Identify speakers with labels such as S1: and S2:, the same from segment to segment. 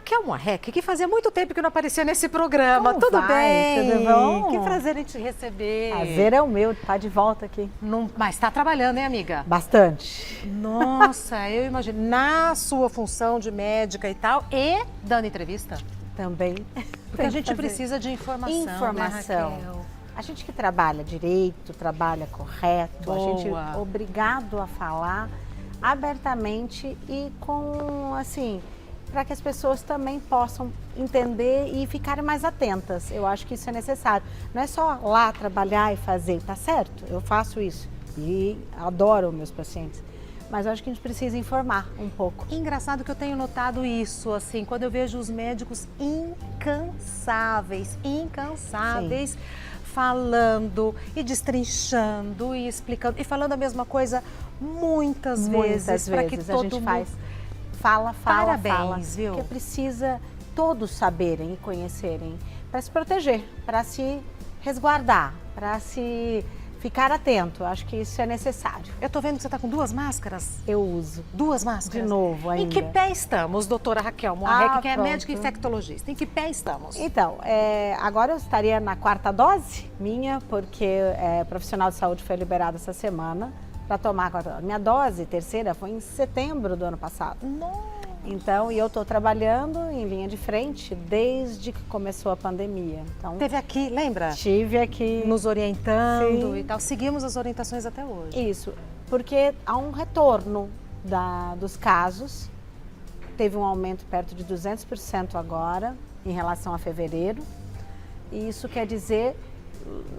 S1: Raquel Morreck, que fazia muito tempo que não aparecia nesse programa.
S2: Como
S1: Tudo
S2: vai?
S1: bem?
S2: Tudo bom?
S1: Que prazer em te receber.
S2: Prazer é o meu, tá de volta aqui.
S1: Mas tá trabalhando, hein, amiga?
S2: Bastante.
S1: Nossa, eu imagino. Na sua função de médica e tal, e dando entrevista?
S2: Também.
S1: Porque a gente precisa de informação,
S2: Informação.
S1: né, Raquel?
S2: A gente que trabalha direito, trabalha correto,
S1: Boa.
S2: a gente é obrigado a falar abertamente e com, assim, para que as pessoas também possam entender e ficarem mais atentas. Eu acho que isso é necessário. Não é só lá trabalhar e fazer, tá certo? Eu faço isso e adoro meus pacientes. Mas eu acho que a gente precisa informar um pouco.
S1: Engraçado que eu tenho notado isso, assim, quando eu vejo os médicos incansáveis,
S2: Sim.
S1: falando e destrinchando e explicando e falando a mesma coisa muitas
S2: Muitas
S1: vezes para que
S2: vezes
S1: todo
S2: a gente
S1: mundo...
S2: faz. Fala,
S1: Parabéns, viu?
S2: Porque precisa todos saberem e conhecerem para se proteger, para se resguardar, para se ficar atento. Acho que isso é necessário.
S1: Eu tô vendo que você tá com 2 máscaras.
S2: Eu uso.
S1: 2 máscaras?
S2: De novo ainda.
S1: Em que pé estamos, doutora Raquel Morreck, que é
S2: pronto.
S1: médica infectologista? Em que pé estamos?
S2: Então, agora eu estaria na 4ª dose minha, porque profissional de saúde foi liberado essa semana para tomar a 4ª dose. Minha dose terceira foi em setembro do ano passado.
S1: Nossa.
S2: Então, e eu estou trabalhando em linha de frente desde que começou a pandemia. Então,
S1: Teve aqui, lembra?
S2: estive aqui.
S1: Nos orientando
S2: Sim.
S1: e tal. Seguimos as orientações até hoje.
S2: Isso, porque há um retorno dos casos. Teve um aumento perto de 200% agora, em relação a fevereiro. E isso quer dizer,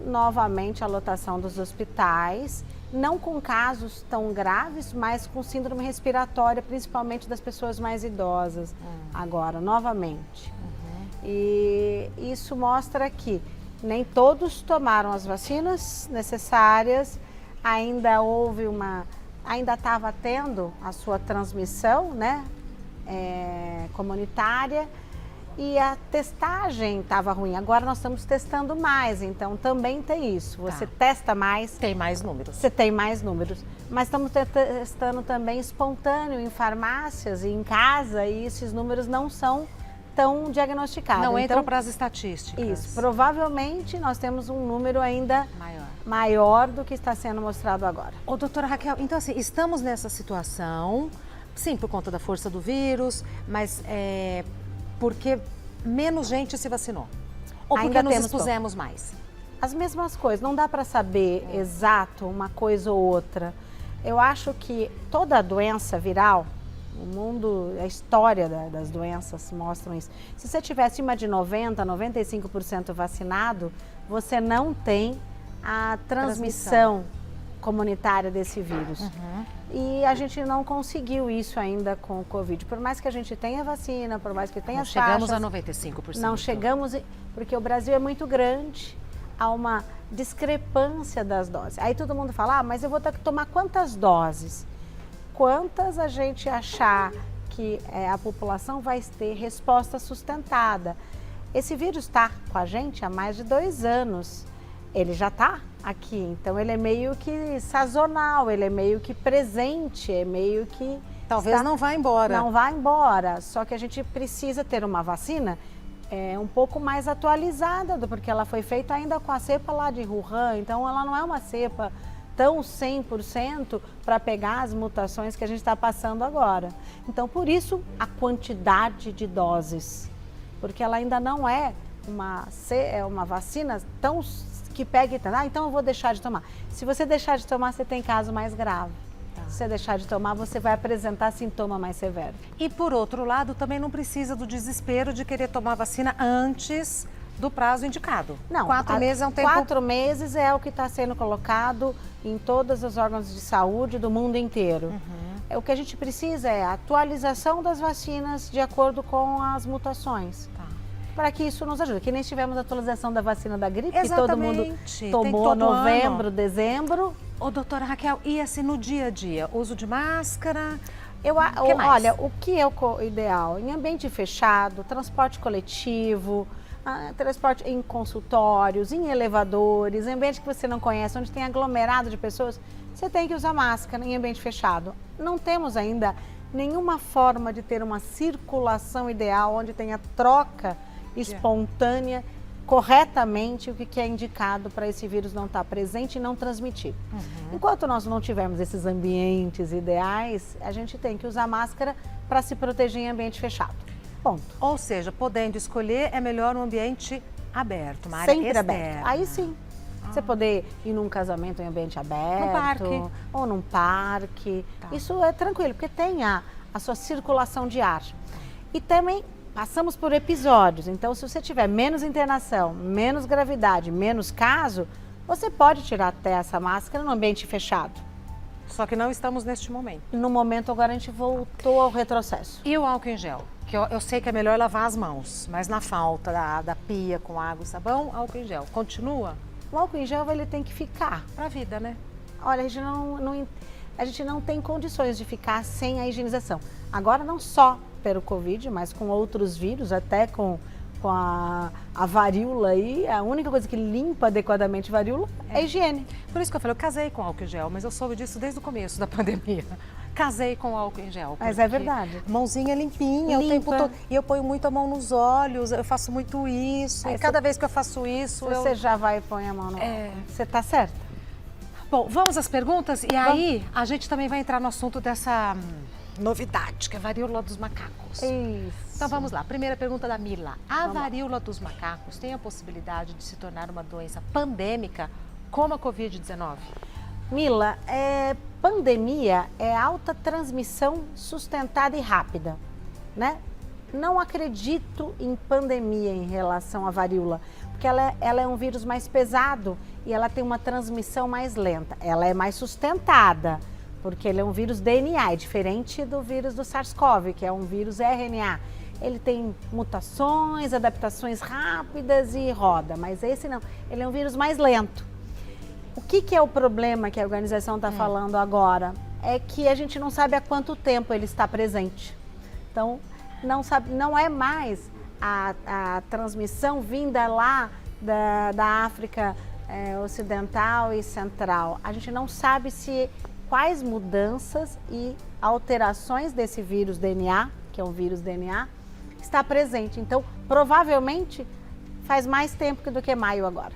S2: novamente, a lotação dos hospitais, não com casos tão graves, mas com síndrome respiratória, principalmente das pessoas mais idosas, agora, novamente. E isso mostra que nem todos tomaram as vacinas necessárias, ainda estava tendo a sua transmissão, né, comunitária, e a testagem estava ruim. Agora nós estamos testando mais, então também tem isso. Você testa mais,
S1: Tem mais números.
S2: você tem mais números. Mas estamos testando também espontâneo em farmácias e em casa, e esses números não são tão diagnosticados.
S1: Não entram
S2: então,
S1: para as estatísticas.
S2: isso, provavelmente nós temos um número ainda maior do que está sendo mostrado agora.
S1: Ô, doutora Raquel, então assim, estamos nessa situação, sim, por conta da força do vírus, mas porque menos gente se vacinou? Ou porque
S2: Ainda
S1: nos
S2: temos
S1: expusemos mais?
S2: As mesmas coisas, não dá para saber exato uma coisa ou outra. Eu acho que toda doença viral, o mundo, a história das doenças mostram isso. Se você tiver acima de 90%, 95% vacinado, você não tem a transmissão comunitária desse vírus. E a gente não conseguiu isso ainda com o Covid. Por mais que a gente tenha vacina, por mais que tenha as
S1: chegamos
S2: taxas,
S1: a 95%.
S2: não chegamos, porque o Brasil é muito grande, há uma discrepância das doses. Aí todo mundo fala, mas eu vou ter que tomar quantas doses? Quantas a gente achar que a população vai ter resposta sustentada? Esse vírus está com a gente há mais de 2 anos. Ele já está aqui, então ele é meio que sazonal, ele é meio que presente, é meio que...
S1: Talvez não vá embora.
S2: Não vá embora, só que a gente precisa ter uma vacina um pouco mais atualizada, porque ela foi feita ainda com a cepa lá de Wuhan, então ela não é uma cepa tão 100% para pegar as mutações que a gente está passando agora. Então, por isso, a quantidade de doses, porque ela ainda não é uma vacina tão que pega e então eu vou deixar de tomar. Se você deixar de tomar, você tem caso mais grave. Se você deixar de tomar, você vai apresentar sintoma mais severo.
S1: E por outro lado, também não precisa do desespero de querer tomar vacina antes do prazo indicado.
S2: Não,
S1: 4 meses é um tempo...
S2: 4 meses é o que está sendo colocado em todos os órgãos de saúde do mundo inteiro. O que a gente precisa é a atualização das vacinas de acordo com as mutações. Para que isso nos ajude. Que nem tivemos a atualização da vacina da gripe, que todo mundo tomou em novembro, dezembro.
S1: Ô, doutora Raquel, e assim no dia a dia, uso de máscara?
S2: Olha, o que é o ideal? Em ambiente fechado, transporte coletivo, transporte em consultórios, em elevadores, em ambiente que você não conhece, onde tem aglomerado de pessoas, você tem que usar máscara em ambiente fechado. Não temos ainda nenhuma forma de ter uma circulação ideal, onde tenha troca espontânea, corretamente, o que é indicado para esse vírus não estar presente e não transmitir. Enquanto nós não tivermos esses ambientes ideais, a gente tem que usar máscara para se proteger em ambiente fechado. Ponto.
S1: Ou seja, podendo escolher, é melhor um ambiente aberto, uma área
S2: Sempre
S1: externa.
S2: aberto. Aí sim. Você poder ir num casamento em ambiente aberto.
S1: No parque.
S2: Ou num parque.
S1: Tá.
S2: Isso é tranquilo, porque tem a sua circulação de ar. E também passamos por episódios. Então, se você tiver menos internação, menos gravidade, menos caso, você pode tirar até essa máscara no ambiente fechado.
S1: Só que não estamos neste momento.
S2: No momento, agora a gente voltou ao retrocesso.
S1: E o álcool em gel? Que eu sei que é melhor lavar as mãos, mas na falta da pia com água e sabão, álcool em gel. Continua?
S2: O álcool em gel, ele tem que ficar.
S1: Pra vida, né?
S2: Olha, a gente não tem condições de ficar sem a higienização. Agora, não só pelo Covid, mas com outros vírus, até com a varíola aí, a única coisa que limpa adequadamente a varíola é a higiene.
S1: Por isso que eu falei, eu casei com álcool em gel, mas eu soube disso desde o começo da pandemia. Casei com álcool em gel.
S2: Mas é verdade.
S1: Mãozinha limpinha o tempo todo. E eu ponho muito a mão nos olhos, eu faço muito isso. E cada vez que eu faço isso,
S2: você já vai e põe a mão no... Você tá certa.
S1: Bom, vamos às perguntas? E aí, a gente também vai entrar no assunto dessa novidade, que é a varíola dos macacos.
S2: Isso.
S1: Então vamos lá, primeira pergunta da Mila. A varíola dos macacos tem a possibilidade de se tornar uma doença pandêmica como a Covid-19?
S2: Mila, pandemia é alta transmissão sustentada e rápida, né? Não acredito em pandemia em relação à varíola, porque ela é um vírus mais pesado e ela tem uma transmissão mais lenta. Ela é mais sustentada, porque ele é um vírus DNA, é diferente do vírus do SARS-CoV, que é um vírus RNA. Ele tem mutações, adaptações rápidas e roda, mas esse não, ele é um vírus mais lento. O que é o problema que a organização está falando agora? É que a gente não sabe há quanto tempo ele está presente. Então, não é mais a transmissão vinda lá da África Ocidental e Central. A gente não sabe quais mudanças e alterações desse vírus DNA, que é um vírus DNA, está presente. Então, provavelmente, faz mais tempo do que maio agora.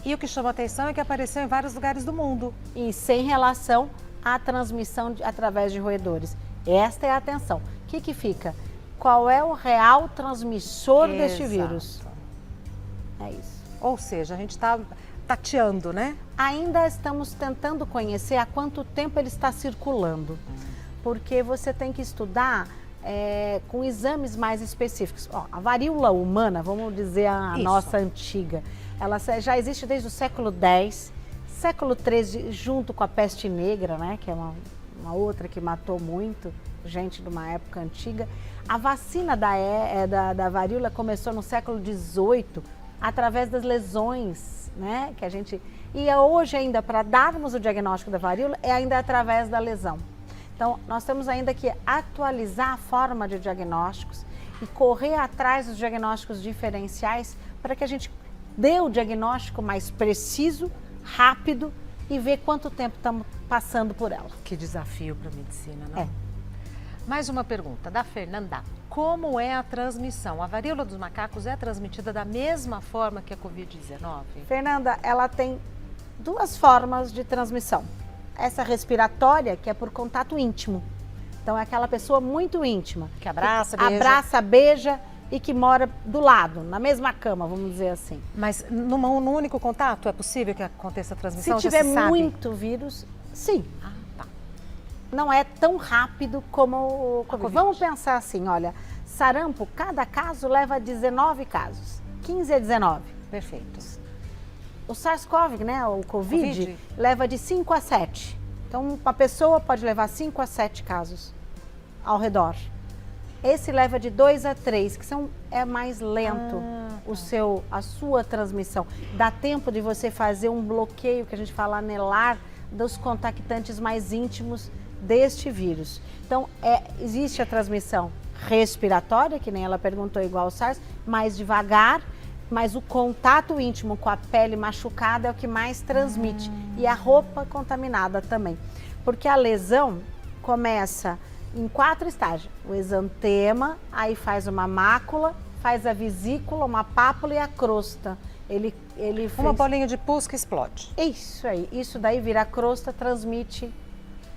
S1: E o que chama atenção é que apareceu em vários lugares do mundo.
S2: E sem relação à transmissão através de roedores. Esta é a atenção. O que fica? Qual é o real transmissor deste vírus? É isso.
S1: Ou seja, a gente está tateando, né?
S2: Ainda estamos tentando conhecer há quanto tempo ele está circulando. Porque você tem que estudar com exames mais específicos. A varíola humana, vamos dizer a nossa antiga, ela já existe desde o século X, século XIII, junto com a peste negra, né, que é uma outra que matou muito gente de uma época antiga. A vacina da varíola começou no século XVIII, através das lesões, né, que a gente... E hoje ainda, para darmos o diagnóstico da varíola, é ainda através da lesão. Então, nós temos ainda que atualizar a forma de diagnósticos e correr atrás dos diagnósticos diferenciais para que a gente dê o diagnóstico mais preciso, rápido e ver quanto tempo estamos passando por ela.
S1: Que desafio para a medicina, não? Mais uma pergunta da Fernanda. Como é a transmissão? A varíola dos macacos é transmitida da mesma forma que a Covid-19?
S2: Fernanda, ela tem duas formas de transmissão. Essa respiratória, que é por contato íntimo. Então, é aquela pessoa muito íntima.
S1: Que abraça, beija.
S2: Abraça, beija e que mora do lado, na mesma cama, vamos dizer assim.
S1: Mas no único contato é possível que aconteça a transmissão?
S2: Se tiver muito vírus, sim.
S1: Tá.
S2: Não é tão rápido como o Covid. Vamos pensar assim, olha, sarampo, cada caso leva 19 casos, 15 a 19.
S1: Perfeito.
S2: O SARS-CoV, né, o COVID, leva de 5 a 7. Então, uma pessoa pode levar 5 a 7 casos ao redor. Esse leva de 2 a 3, que é mais lento a sua transmissão. Dá tempo de você fazer um bloqueio, que a gente fala anelar, dos contactantes mais íntimos deste vírus. Então, existe a transmissão respiratória, que nem ela perguntou, igual ao SARS, mais devagar, mas o contato íntimo com a pele machucada é o que mais transmite. E a roupa contaminada também. Porque a lesão começa em 4 estágios. O exantema, aí faz uma mácula, faz a vesícula, uma pápula e a crosta. Ele
S1: Uma bolinha de pus que explode.
S2: Isso aí. Isso daí vira crosta, transmite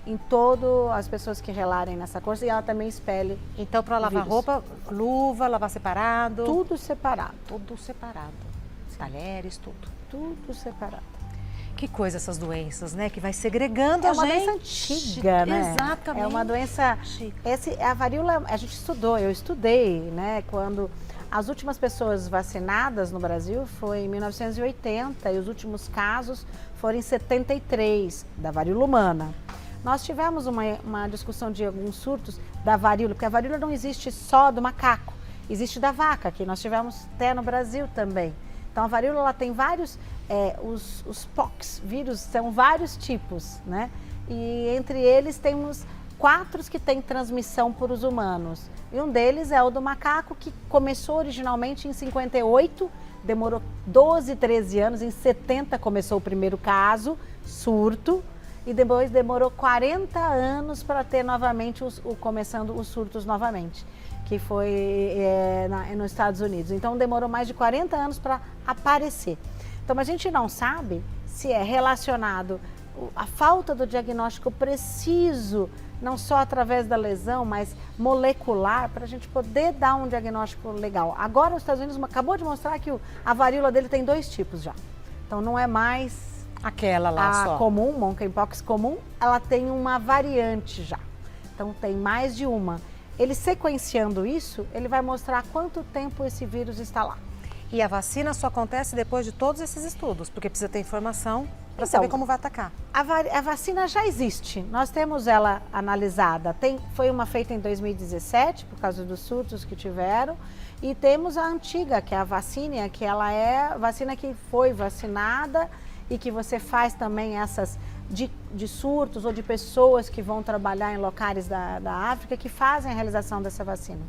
S2: em todas as pessoas que relarem nessa crosta e ela também expele.
S1: Então, para lavar roupa, luva, lavar separado?
S2: Tudo separado.
S1: Tudo separado. Talheres, tudo.
S2: Tudo separado.
S1: Que coisa essas doenças, né? Que vai segregando
S2: É
S1: a
S2: uma
S1: gente.
S2: doença antiga, né?
S1: Exatamente.
S2: É uma doença... A varíola, a gente estudou, eu estudei, né? Quando as últimas pessoas vacinadas no Brasil foi em 1980 e os últimos casos foram em 73, da varíola humana. Nós tivemos uma discussão de alguns surtos da varíola, porque a varíola não existe só do macaco, existe da vaca, que nós tivemos até no Brasil também. Então a varíola ela tem vários, os pox, vírus, são vários tipos, né? E entre eles temos 4 que têm transmissão por os humanos. E um deles é o do macaco, que começou originalmente em 58, demorou 12, 13 anos, em 70 começou o primeiro caso, surto, e depois demorou 40 anos para ter novamente, começando os surtos novamente, que foi nos Estados Unidos. Então demorou mais de 40 anos para aparecer. Então a gente não sabe se é relacionado a falta do diagnóstico preciso, não só através da lesão, mas molecular, para a gente poder dar um diagnóstico legal. Agora os Estados Unidos acabou de mostrar que a varíola dele tem 2 tipos já. Então não é mais
S1: aquela lá só.
S2: A comum, monkeypox comum, ela tem uma variante já. Então tem mais de uma. Ele sequenciando isso, ele vai mostrar quanto tempo esse vírus está lá.
S1: E a vacina só acontece depois de todos esses estudos, porque precisa ter informação para saber como vai atacar.
S2: A vacina já existe, nós temos ela analisada. Foi uma feita em 2017, por causa dos surtos que tiveram, e temos a antiga, que é a vacina, que ela é a vacina que foi vacinada e que você faz também essas de surtos ou de pessoas que vão trabalhar em locais da África que fazem a realização dessa vacina.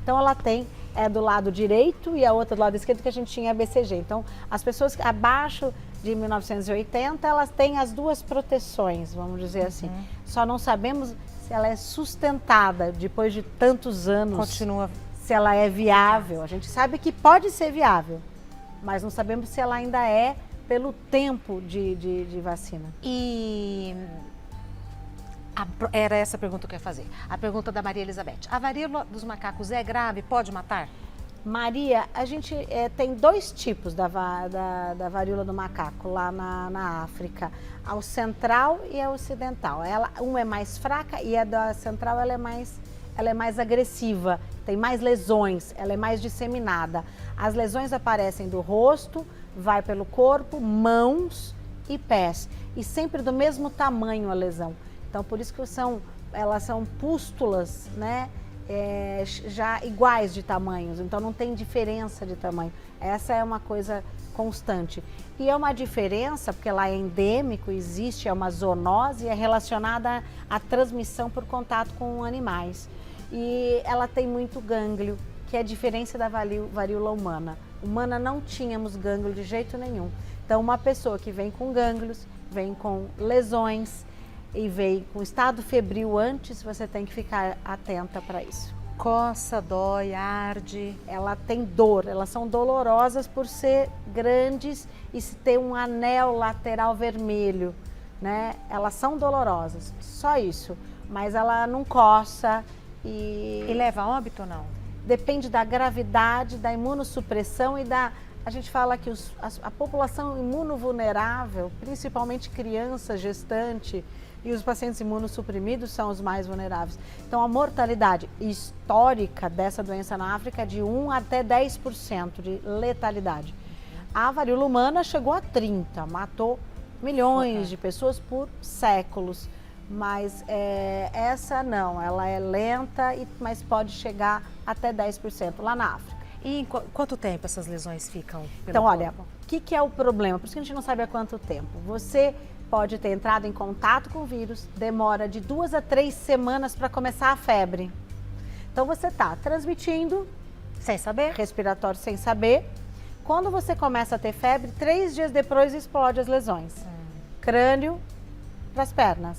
S2: Então ela tem do lado direito e a outra do lado esquerdo que a gente tinha a BCG. Então as pessoas abaixo de 1980 elas têm as 2 proteções, vamos dizer assim. Só não sabemos se ela é sustentada depois de tantos anos.
S1: Continua.
S2: Se ela é viável. A gente sabe que pode ser viável, mas não sabemos se ela ainda é pelo tempo de vacina.
S1: E era essa a pergunta que eu ia fazer. A pergunta da Maria Elizabeth. A varíola dos macacos é grave? Pode matar?
S2: Maria, a gente tem 2 tipos da varíola do macaco lá na África. A central e a ocidental. Uma é mais fraca e a da central ela é mais agressiva, tem mais lesões, ela é mais disseminada. As lesões aparecem do rosto, vai pelo corpo, mãos e pés. E sempre do mesmo tamanho a lesão. Então, por isso que elas são pústulas, né? Já iguais de tamanhos, então não tem diferença de tamanho. Essa é uma coisa constante. E é uma diferença, porque lá é endêmico, existe, é uma zoonose, é relacionada à transmissão por contato com animais. E ela tem muito gânglio, que é a diferença da varíola humana. Humana não tínhamos gânglio de jeito nenhum. Então, uma pessoa que vem com gânglios, vem com lesões e vem com estado febril antes, você tem que ficar atenta para isso.
S1: Coça, dói, arde.
S2: Ela tem dor, elas são dolorosas por ser grandes e se ter um anel lateral vermelho, né? Elas são dolorosas, só isso. Mas ela não coça
S1: e leva a óbito ou não?
S2: Depende da gravidade, da imunossupressão e da... A gente fala que a população imunovulnerável, principalmente criança, gestante e os pacientes imunossuprimidos são os mais vulneráveis. Então a mortalidade histórica dessa doença na África é de 1 até 10% de letalidade. A varíola humana chegou a 30%, matou milhões de pessoas por séculos. Mas essa não, ela é lenta, mas pode chegar até 10% lá na África.
S1: E em quanto tempo essas lesões ficam pelo
S2: Então,
S1: corpo?
S2: olha, o que é o problema? Por isso que a gente não sabe há quanto tempo. Você pode ter entrado em contato com o vírus, demora de 2 a 3 semanas para começar a febre. Então, você está transmitindo,
S1: sem saber,
S2: respiratório sem saber. Quando você começa a ter febre, 3 dias depois explode as lesões. Crânio para as pernas.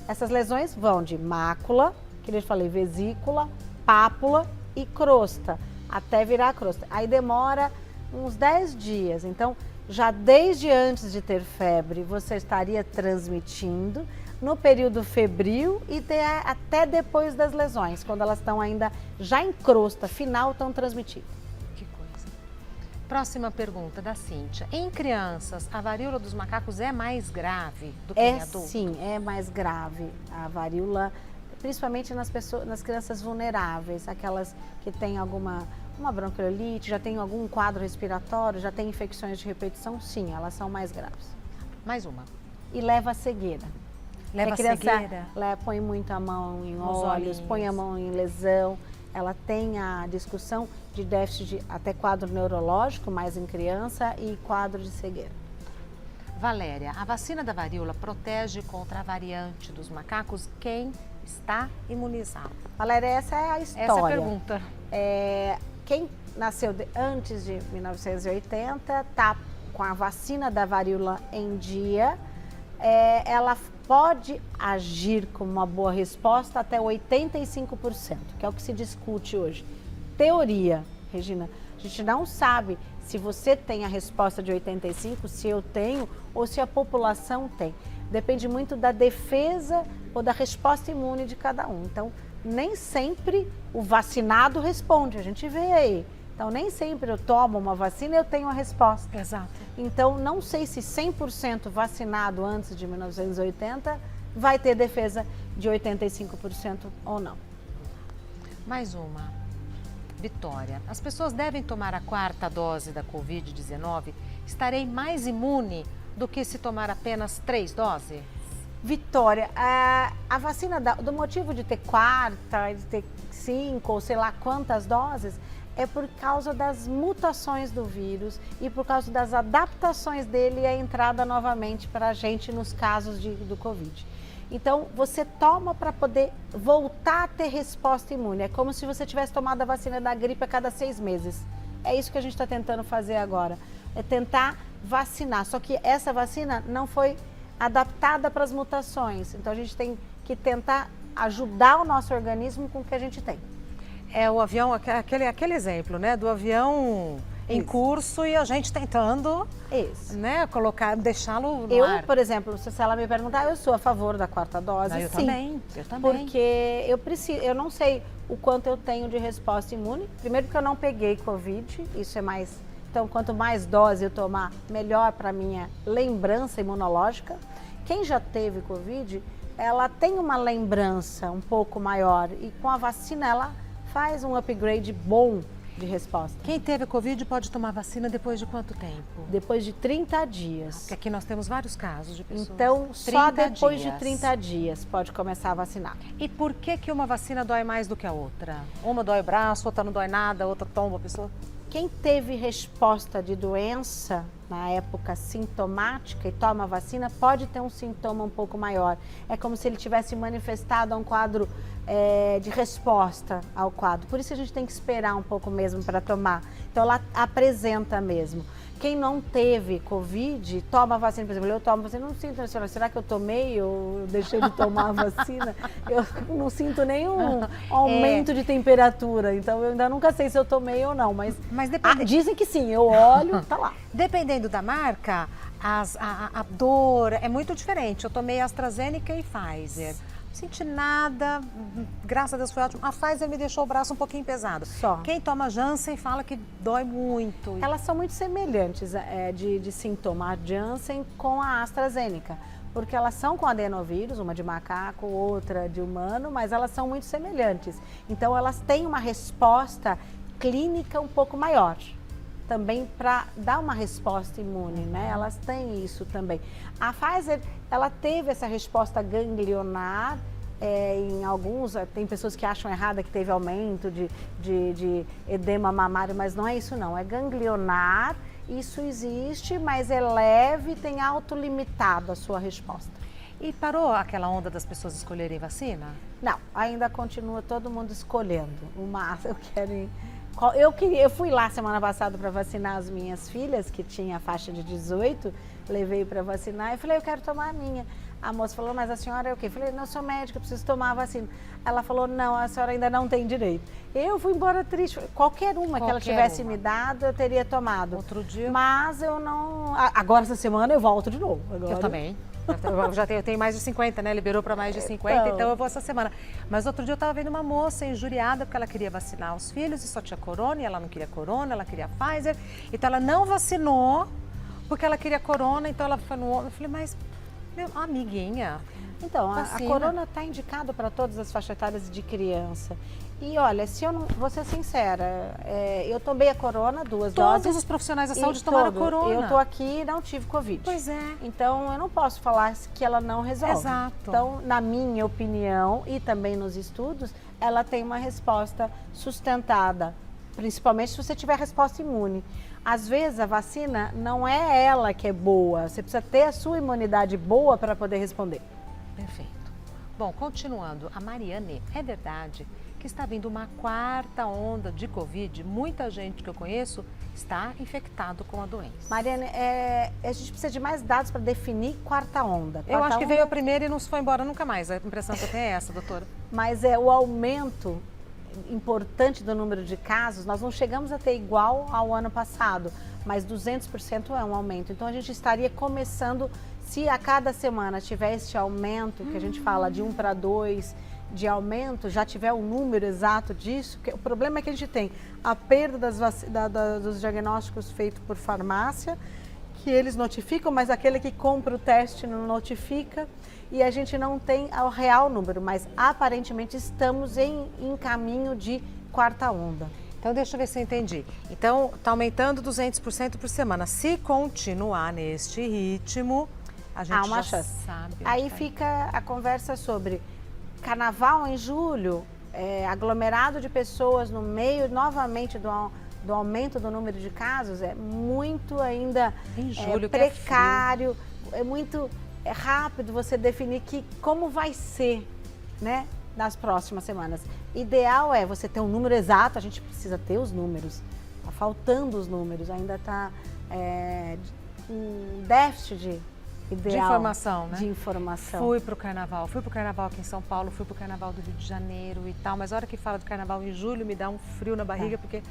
S2: Essas lesões vão de mácula, que eu falei, vesícula, pápula e crosta, até virar crosta. Aí demora uns 10 dias, então já desde antes de ter febre, você estaria transmitindo no período febril e até depois das lesões, quando elas estão ainda já em crosta final, estão transmitindo.
S1: Que coisa. Próxima pergunta da Cíntia. Em crianças, a varíola dos macacos é mais grave do que em adultos?
S2: Sim, é mais grave a varíola, principalmente nas crianças vulneráveis, aquelas que têm uma bronquiolite, já tem algum quadro respiratório, já tem infecções de repetição, sim, elas são mais graves.
S1: Mais uma.
S2: E leva a cegueira.
S1: Leva a cegueira?
S2: Põe muito a mão em olhos,
S1: olhinhos.
S2: põe a mão em lesão. Ela tem a discussão de déficit até quadro neurológico, mais em criança, e quadro de cegueira.
S1: Valéria, a vacina da varíola protege contra a variante dos macacos quem está imunizado?
S2: Valéria, essa é a história.
S1: Essa é a pergunta.
S2: Quem nasceu antes de 1980 está com a vacina da varíola em dia, ela pode agir como uma boa resposta até 85%, que é o que se discute hoje. Teoria, Regina, a gente não sabe se você tem a resposta de 85%, se eu tenho ou se a população tem. Depende muito da defesa ou da resposta imune de cada um. Então, nem sempre o vacinado responde, a gente vê aí. Então, nem sempre eu tomo uma vacina e eu tenho a resposta.
S1: Exato.
S2: Então, não sei se 100% vacinado antes de 1980 vai ter defesa de 85% ou não.
S1: Mais uma. Vitória, as pessoas devem tomar a 4ª dose da Covid-19? Estarei mais imune do que se tomar apenas 3 doses?
S2: Vitória, a vacina, do motivo de ter 4ª, de ter 5 ou sei lá quantas doses, é por causa das mutações do vírus e por causa das adaptações dele e a entrada novamente para a gente nos casos do Covid. Então, você toma para poder voltar a ter resposta imune. É como se você tivesse tomado a vacina da gripe a cada 6 meses. É isso que a gente está tentando fazer agora. É tentar vacinar. Só que essa vacina não foi adaptada para as mutações. Então, a gente tem que tentar ajudar o nosso organismo com o que a gente tem.
S1: É o avião, aquele exemplo, né? Do avião em curso e a gente tentando, né, deixá-lo no ar.
S2: Por exemplo, se ela me perguntar, eu sou a favor da 4ª dose,
S1: eu
S2: sim.
S1: Eu também.
S2: Porque eu não sei o quanto eu tenho de resposta imune. Primeiro porque eu não peguei Covid, isso é mais... Então, quanto mais dose eu tomar, melhor para minha lembrança imunológica. Quem já teve Covid, ela tem uma lembrança um pouco maior e com a vacina ela faz um upgrade bom de resposta.
S1: Quem teve Covid pode tomar vacina depois de quanto tempo?
S2: Depois de 30 dias.
S1: Porque aqui nós temos vários casos de pessoas.
S2: Então, só depois de 30 dias pode começar a vacinar.
S1: E por que uma vacina dói mais do que a outra? Uma dói o braço, outra não dói nada, outra tomba a pessoa?
S2: Quem teve resposta de doença na época sintomática e toma vacina pode ter um sintoma um pouco maior. É como se ele tivesse manifestado um quadro de resposta ao quadro. Por isso a gente tem que esperar um pouco mesmo para tomar. Então ela apresenta mesmo. Quem não teve Covid, toma vacina, por exemplo, eu tomo vacina, não sinto, será que eu tomei ou deixei de tomar a vacina? Eu não sinto nenhum aumento de temperatura, então eu ainda nunca sei se eu tomei ou não, mas dizem que sim, eu olho, tá lá.
S1: Dependendo da marca, a dor é muito diferente. Eu tomei AstraZeneca e Pfizer. Não senti nada, graças a Deus foi ótimo. A Pfizer me deixou o braço um pouquinho pesado.
S2: Só.
S1: Quem toma Janssen fala que dói muito.
S2: Elas são muito semelhantes de sintoma, a Janssen com a AstraZeneca, porque elas são com adenovírus, uma de macaco, outra de humano, mas elas são muito semelhantes. Então elas têm uma resposta clínica um pouco maior. Também para dar uma resposta imune, né? Elas têm isso também. A Pfizer, ela teve essa resposta ganglionar, em alguns, tem pessoas que acham errada que teve aumento de edema mamário, mas não é isso não, é ganglionar, isso existe, mas é leve, tem autolimitado a sua resposta.
S1: E parou aquela onda das pessoas escolherem vacina?
S2: Não, ainda continua todo mundo escolhendo. Eu fui lá semana passada para vacinar as minhas filhas, que tinha a faixa de 18, levei para vacinar e falei, eu quero tomar a minha. A moça falou, mas a senhora é o quê? Eu falei, não, eu sou médica, eu preciso tomar a vacina. Ela falou, não, a senhora ainda não tem direito. Eu fui embora triste. Qualquer uma que ela tivesse me dado, eu teria tomado.
S1: Outro dia.
S2: Mas eu não... Agora, essa semana, eu volto de novo. Agora...
S1: Eu também. Eu tenho mais de 50, né? Liberou para mais de 50, então eu vou essa semana. Mas outro dia eu estava vendo uma moça injuriada porque ela queria vacinar os filhos e só tinha corona, e ela não queria corona, ela queria Pfizer. Então ela não vacinou porque ela queria corona, então ela foi no outro. Eu falei, mas, meu, amiguinha.
S2: Então, a
S1: vacina.
S2: corona está indicada para todas as faixas etárias de criança. E olha, se eu não vou ser sincera, eu tomei a corona, 2 doses.
S1: Todos os profissionais da saúde tomaram corona.
S2: Eu tô aqui e não tive Covid.
S1: Pois é.
S2: Então, eu não posso falar que ela não resolve.
S1: Exato.
S2: Então, na minha opinião e também nos estudos, ela tem uma resposta sustentada, principalmente se você tiver resposta imune. Às vezes, a vacina não é ela que é boa, você precisa ter a sua imunidade boa para poder responder.
S1: Perfeito. Bom, continuando, a Mariane, é verdade que está vindo uma 4ª onda de Covid? Muita gente que eu conheço está infectado com a doença.
S2: Mariane, a gente precisa de mais dados para definir 4ª onda.
S1: Eu acho que veio a primeira e não se foi embora nunca mais. A impressão que eu tenho é essa, doutora.
S2: Mas o aumento importante do número de casos, nós não chegamos a ter igual ao ano passado, mas 200% é um aumento. Então, a gente estaria começando, se a cada semana tiver esse aumento, que a gente fala de 1 para 2, de aumento, já tiver o número exato disso, o problema é que a gente tem a perda dos diagnósticos feitos por farmácia, que eles notificam, mas aquele que compra o teste não notifica, e a gente não tem o real número, mas aparentemente estamos em caminho de 4ª onda.
S1: Então, deixa eu ver se eu entendi. Então, está aumentando 200% por semana. Se continuar neste ritmo, a gente
S2: uma
S1: já
S2: chance.
S1: sabe.
S2: Aí fica a conversa sobre carnaval em julho, aglomerado de pessoas no meio novamente do aumento do número de casos, é muito ainda
S1: em julho,
S2: precário, é muito rápido você definir como vai ser, né, nas próximas semanas. Ideal é você ter um número exato, a gente precisa ter os números, está faltando os números, ainda está um déficit de
S1: informação, né?
S2: De informação.
S1: Fui pro carnaval aqui em São Paulo, fui pro carnaval do Rio de Janeiro e tal, mas a hora que fala do carnaval em julho me dá um frio na barriga, porque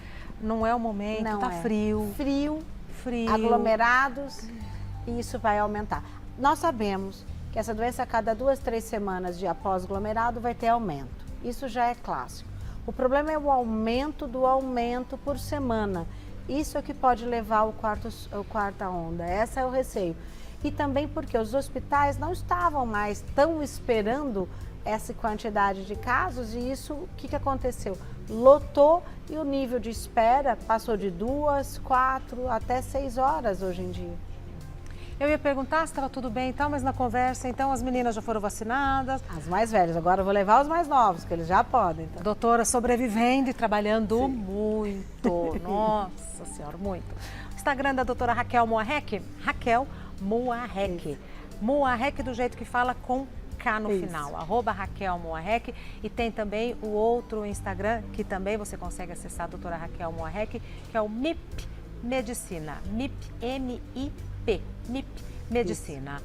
S1: não é o momento,
S2: não
S1: tá frio.
S2: Frio, aglomerados, e isso vai aumentar. Nós sabemos que essa doença, a cada 2, 3 semanas de após-aglomerado, vai ter aumento. Isso já é clássico. O problema é o aumento do aumento por semana. Isso é que pode levar ao 4ª onda. Esse é o receio. E também porque os hospitais não estavam mais tão esperando essa quantidade de casos, e isso, o que aconteceu? Lotou e o nível de espera passou de 2, 4 até 6 horas hoje em dia.
S1: Eu ia perguntar se estava tudo bem e tal, mas na conversa, então, as meninas já foram vacinadas.
S2: As mais velhas, agora eu vou levar os mais novos, que eles já podem. Então.
S1: Doutora, sobrevivendo e trabalhando muito. Nossa Senhora, muito. Instagram da doutora Raquel Moarec, Raquel Moarec. Moarec do jeito que fala, com K no final, @Raquel Moarec. E tem também o outro Instagram, que também você consegue acessar, a doutora Raquel Moarec, que é o MIP Medicina. MIP, M-I-P, MIP Medicina.